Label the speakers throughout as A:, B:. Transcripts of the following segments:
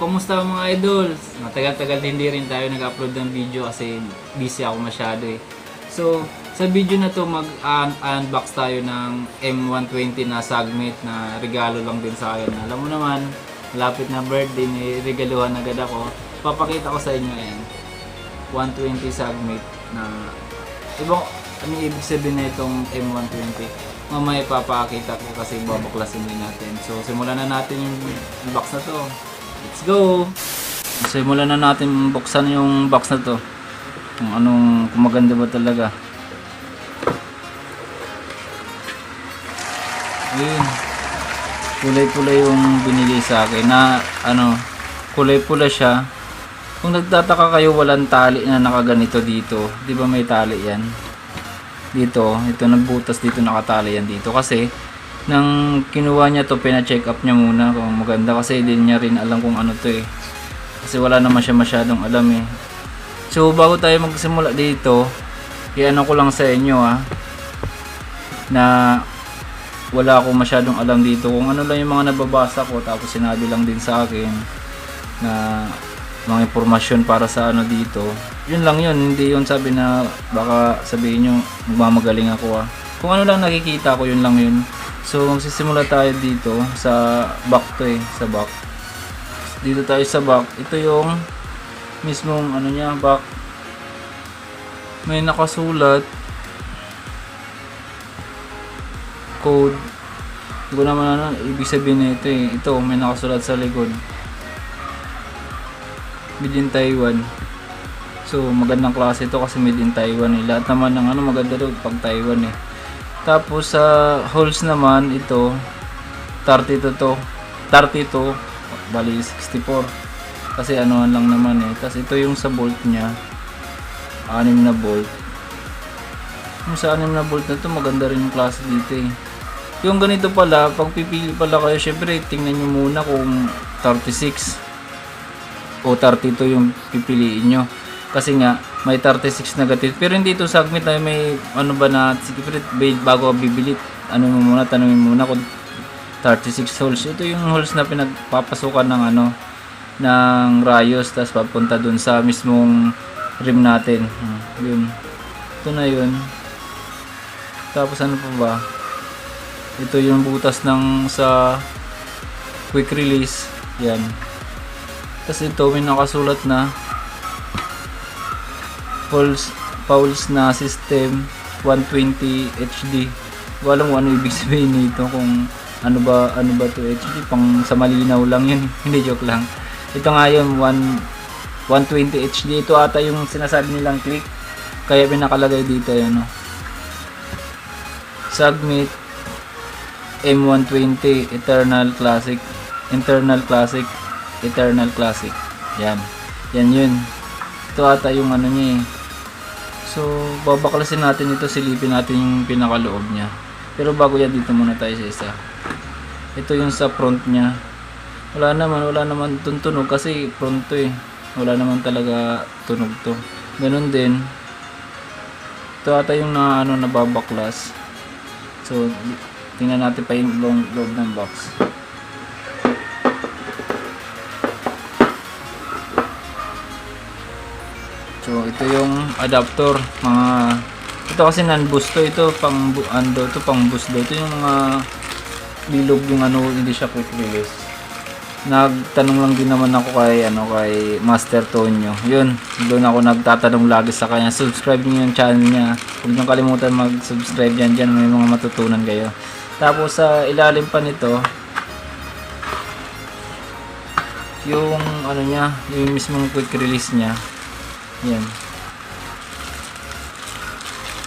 A: kumusta mga idols? Matagal-tagal hindi rin tayo nag-upload ng video kasi busy ako masyado eh. So, sa video na to mag-unbox tayo ng M120 na Sagmit na regalo lang din sa akin. Alam mo naman, malapit na birthday, may regaluhan agad ako. Papakita ko sa inyo yan. 120 Sagmit na ibang ano ibig sabihin na itong M120. Mamaya papakita ko kasi babaklasin din natin. So, simulan na natin yung box na to. Let's go! Simulan na natin buksan yung box na to. Kung maganda ba talaga. Ayun. Kulay-pula yung binigay sa akin na kulay-pula siya. Kung nagtataka kayo walang tali na nakaganito dito. Di ba may tali yan? Dito, ito nagbutas dito nakatali yan dito kasi nang kinuha niya to pina-check up niya muna kung maganda kasi hindi niya rin alam kung ano to eh. Kasi wala naman siya masyadong alam eh. So bago tayo magsimula dito, i-ano ko lang sa inyo na wala akong masyadong alam dito kung ano lang yung mga nababasa ko tapos sinabi lang din sa akin na mga impormasyon para sa ano dito. Yun lang yun, hindi yun sabi na baka sabihin nyo magmamagaling ako Kung ano lang nakikita ko yun lang yun. So magsisimula tayo dito sa back to sa back. Dito tayo sa back. Ito yung mismong ano niya, back. May nakasulat code. Hindi ko naman ibig sabihin na ito eh. Ito may nakasulat sa likod. Made in Taiwan. So magandang klase ito kasi made in Taiwan eh. Lahat naman ng maganda daw pag Taiwan eh. Tapos sa holes naman ito 32 bali 64 kasi lang naman eh. Tapos ito yung sa bolt nya 6 na bolt. Yung sa 6 na bolt na to maganda rin yung klase dito eh. Yung ganito pala pag pipili pala kayo syempre tingnan nyo muna kung 36 o 32 yung pipiliin nyo kasi nga may 36 negative pero hindi ito Sagmit na may ba na secret bago ka bibili tanungin muna kung 36 holes. Ito yung holes na pinagpapasukan ng ng rayos tapos papunta dun sa mismong rim natin. Yun. Ito na yun. Tapos ano pa ba? Ito yung butas ng sa quick release. Yan. Tapos ito may nakasulat na Pulse na system 120 HD. Walang ano ibig sabihin nito kung ano ba to HD pang sa malinaw lang yun. Hindi joke lang. Ito nga yun 120 HD. Ito ata yung sinasabi nilang click. Kaya pinakalagay dito yan Sagmit M120 Eternal Classic. Yan. Yan yun. Ito ata yung niya eh. So, babaklasin natin ito, silipin natin yung pinakaloob niya. Pero bago yan, dito muna tayo sa isa. Ito yung sa front niya. Wala naman tunog kasi front to eh. Wala naman talaga tunog to. Ganun din. Ito ata yung nababaklas. So, tingnan natin pa yung loob ng box. So ito yung adapter ito kasi non-boost to, ito pang boost daw. Ito yung mga bilog yung hindi siya quick release. Nagtanong lang din naman ako kay Master Tonyo. Yun, doon ako nagtatanong lagi sa kanya. Subscribe niyo yung channel niya. Huwag niyo kalimutan mag-subscribe diyan may mga matutunan kayo. Tapos sa ilalim pa nito yung niya, yung mismong quick release niya. Yan.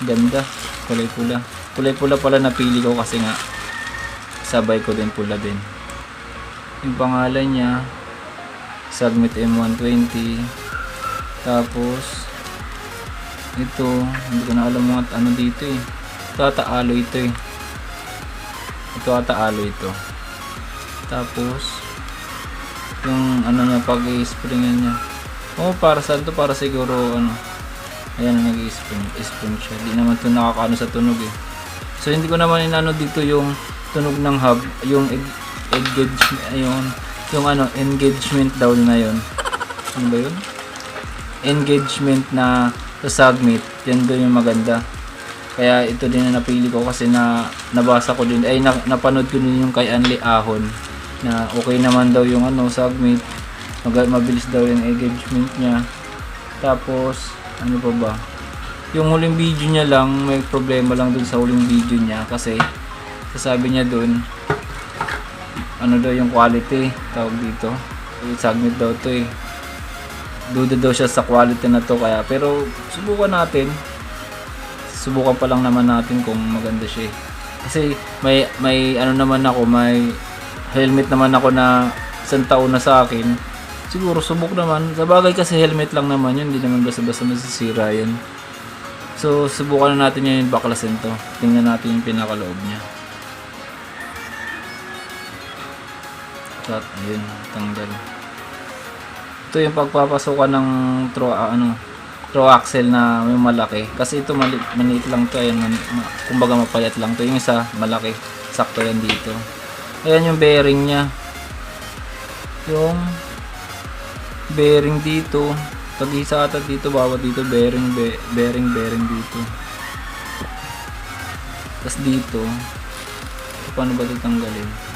A: Ganda. Kulay pula pala napili ko kasi nga sabay ko din pula din. Yung pangalan niya Sagmit M120. Tapos ito, hindi ko na alam mga dito eh. Ito ata alloy ito eh. Tapos yung niya pag-i-springan niya. Para saan to? Para siguro ayan nag-i-spring siya. Di naman to nakakaano sa tunog eh. So hindi ko naman dito yung tunog ng hub, yung edge gauge ayun. yung ano, engagement daw na yun. Ano ba yun? Engagement na sa submit. Yan doon yung maganda. Kaya ito din na napili ko kasi nabasa ko din, ay napanood ko din yung kay Anli Ahon na okay naman daw yung ano, submit. Mabilis daw yung engagement niya. Tapos, ano pa ba? Yung huling video niya lang, may problema lang dun sa huling video niya kasi sasabi niya dun, ano daw yung quality, tawag dito. Submit daw to eh. Duda daw siya sa quality na to kaya, pero subukan natin. Subukan pa lang naman natin kung maganda siya eh. Kasi may ano naman ako, may helmet naman ako na isang taon na sa akin. Siguro subok naman. Sabagay kasi helmet lang naman yun, hindi naman basta-basta masisira yun. So subukan na natin yung baklasin to. Tingnan natin yung pinakaloob niya. At ayun, tanggal. Ito yung pagpapasukan ng throw axle na may malaki. Kasi ito maliit lang to, ayun, kumbaga mapayat lang to. Yung isa malaki, sakto yan dito. Ayan yung bearing niya. Yung bearing dito, tag-isa ata dito, bawat dito bearing dito. Tapos dito, paano ba ito tanggalin?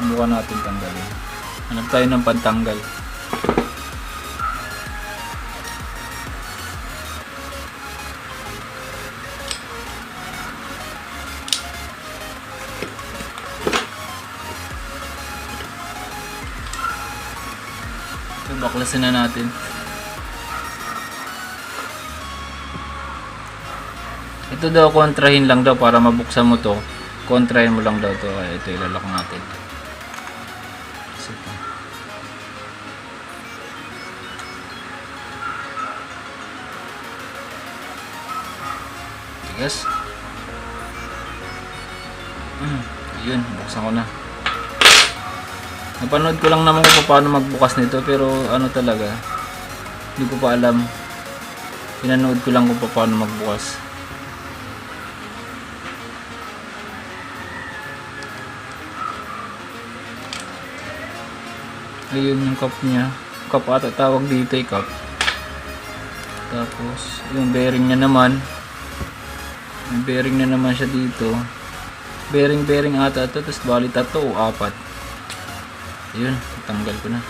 A: Subukan natin tanggalin. Hanap tayo ng pantanggal. So, baklasin na natin. Ito daw, kontrahin lang daw para mabuksan mo to. Kontrahin mo lang daw to. Kaya ito ilalak natin. Yes. Ayun, buksan ko na. Napanood ko lang naman kung paano magbukas nito, pero ano talaga, hindi ko pa alam. Pinanood ko lang kung paano magbukas. Ayun yung cup niya. Cup ata tawag dito eh, cup. Tapos yung bearing niya naman, may bearing na naman siya dito. Bearing ata ito. Tapos bali 3 o 4. Ayun, tanggal ko na.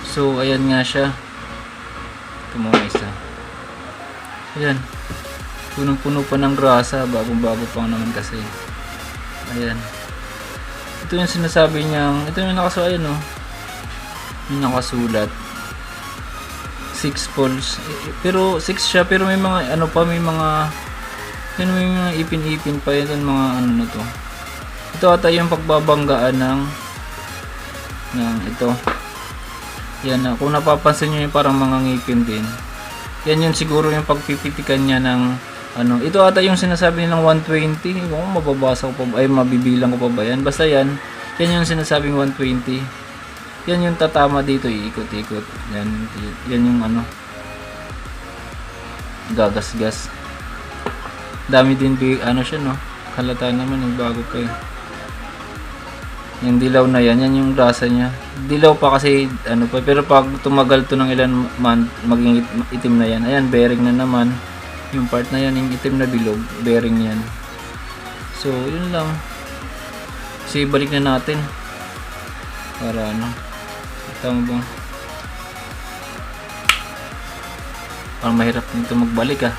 A: So ayan nga siya. Ito mga isa. Ayan, punong-puno pa ng grasa. Bagong-bago pa naman kasi. Ayan, ito yung sinasabi niyang, ito yung nakasulat, no? Yung nakasulat 6 poles, pero 6 siya, pero may mga ano pa, may mga yun, may mga ipin-ipin pa yun, mga ano na to. Ito ata yung pagbabanggaan ng ito. Yan na, kung napapansin nyo yung parang mga ngipin din. Yan yun siguro yung pagpipitikan niya ng ano. Ito ata yung sinasabi nilang 120. Kung mababasa ko pa, ay mabibilang ko pa ba yan. Basta yan, yan yung sinasabing 120. Yan yung tatama dito, iikot-ikot. Yan yung ano, gagas-gas. Dami din ano siya, no? Halata naman, bago pa eh. Yung dilaw na yan yung grasa niya. Dilaw pa kasi ano pa, pero pag tumagal to ng ilan month, maging itim na yan. Ayan, bearing na naman. Yung part na yan, yung itim na bilog, bearing yan. So, yun lang. Kasi balik na natin. Para ano, tama ba? Parang mahirap nito magbalik ah.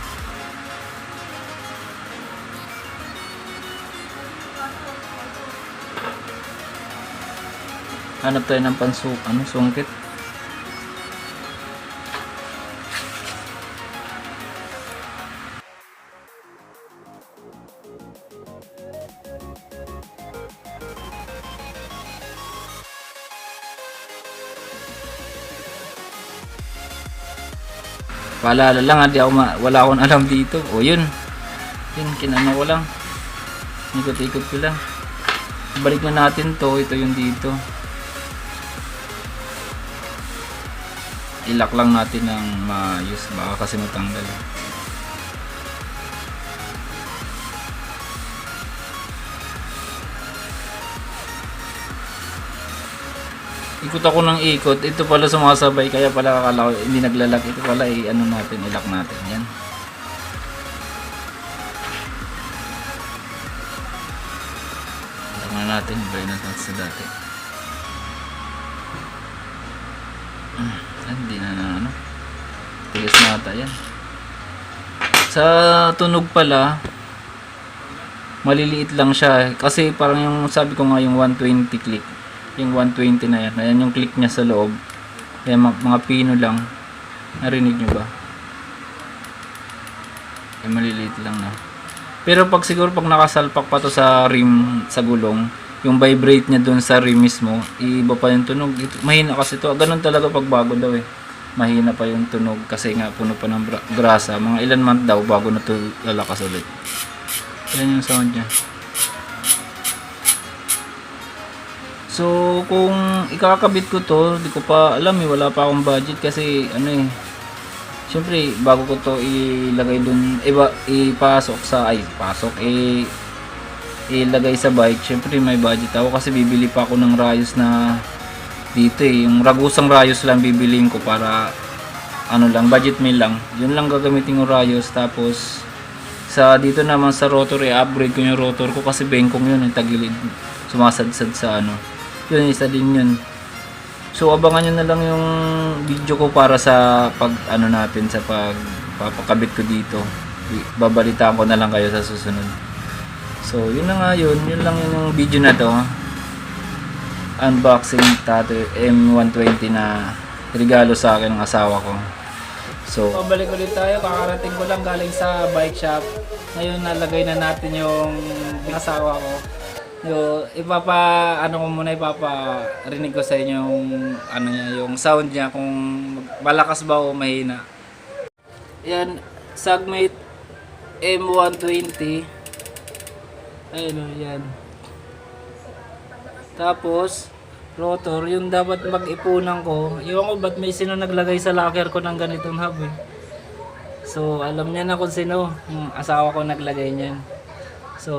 A: Hanap tayo ng sungkit. Paalala lang, wala akong alam dito. O yun, kinano ko lang, ikot-ikot ko lang. Balik na natin to. Ito yung dito. Ilak lang natin ng maayos, baka kasi matanggal. Ikot ako ng ikot. Ito pala sumasabay. Kaya pala akala ko hindi naglalak. Ito pala ano natin. Ilak natin. Yan. Ilak na natin. Ibayin natin sa dati. Hindi na ano. Tigas na ata yan. Sa tunog pala, maliliit lang siya. Kasi parang yung sabi ko nga yung 120 click. Yung 120 na yan. Ayan yung click niya sa loob. Ayan mga pino lang. Narinig nyo ba? Ayan, maliliit lang na. Pero pag siguro pag nakasalpak pa to sa rim, sa gulong, yung vibrate niya dun sa rim mismo, iba pa yung tunog. Mahina kasi to. Ganun talaga pag bago daw eh. Mahina pa yung tunog kasi nga puno pa ng grasa. Mga ilan month daw bago na to lalakas ulit. Yan yung sound niya. So kung ikakabit ko to, di ko pa alam eh, wala pa akong budget kasi ano eh. Siyempre bago ko to ilagay dun, ipasok sa ilagay sa bike. Siyempre may budget ako kasi bibili pa ako ng rayos na dito eh. Yung ragusang rayos lang bibiliin ko para ano lang, budget meal lang. Yun lang gagamitin yung rayos. Tapos sa dito naman sa rotor upgrade ko yung rotor ko kasi bengkong yun, yung tagilid sumasadsad sa ano. Yun, isa din yun. So abangan nyo na lang yung video ko para sa pag ano natin, sa pag papakabit ko dito. Babalitaan ko na lang kayo sa susunod. So yun na nga yun lang yung video na to. Unboxing Tato M120 na regalo sa akin ng asawa ko. So balik ulit tayo, kakarating ko lang galing sa bike shop. Ngayon nalagay na natin yung asawa ko. Ipaparinig ko sa inyo yung ano niya, yung sound niya kung malakas ba o mahina. Yan, Sagmate M120. Ayun o, yan. Tapos rotor, yung dapat mag-ipunan ko. Iwan ko ba't may sino naglagay sa locker ko ng ganitong hub eh. So alam niya na kung sino, yung asawa ko naglagay niyan. So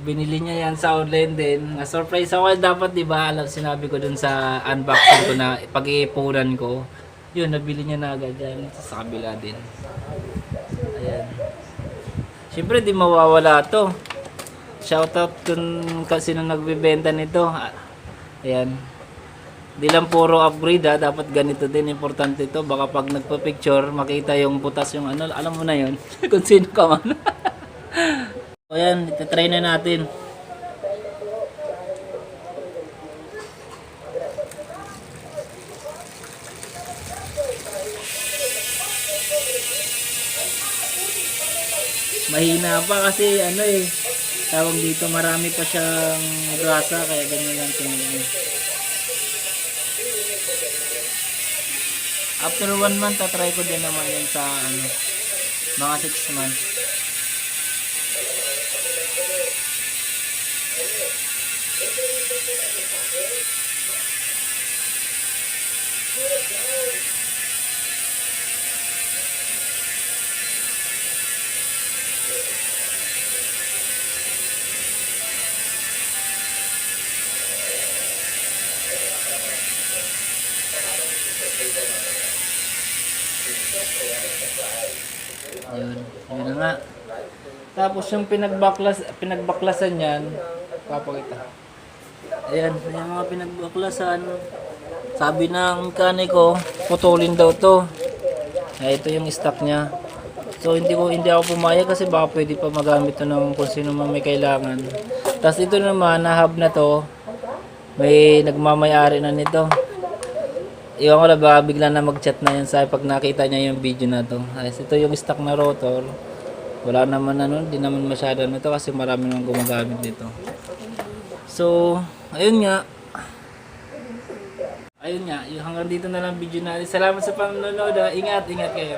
A: binili niya yan sa online din. Na-surprise ako dapat, 'di ba? Alam, sinabi ko dun sa unboxing ko na pag-iipunan ko. Yun, nabili niya na agad yan sa kabila din. Ayan. Siyempre di mawawala 'to. Shoutout dun kasi nung nagbebenta nito. Ayan. Di lang puro upgrade ha, dapat ganito din, importante ito. Baka pag nagpa-picture, makita yung butas yung ano, alam mo na yun. Kung sino ka man. So ayan, itatry na natin. Mahina pa kasi ano eh, tawag dito, marami pa siyang grasa, kaya ganyan lang tingnan. After 1 month, tatry ko din naman yan sa ano, mga 6 months. Ayun, yun na nga. Tapos yung pinagbaklasan yan, papakita. Ayan, yung mga pinagbaklasan. Sabi ng kaniko, putulin daw to. Ay, ito yung stock niya. So hindi ako pumayag kasi baka pwede pa magamit to ng kung sino man may kailangan. Tapos ito naman, na hub na to, may nagmamayari na nito. Iwan ko na ba, bigla na mag-chat na yan sa pag nakita niya yung video na to. Ay, ito yung stock na rotor. Wala naman ano, di naman masyado nito kasi marami nang gumagamit dito. So, ayun nga. Ayun nga, hanggang dito na lang video natin. Salamat sa panonood. Ingat kayo.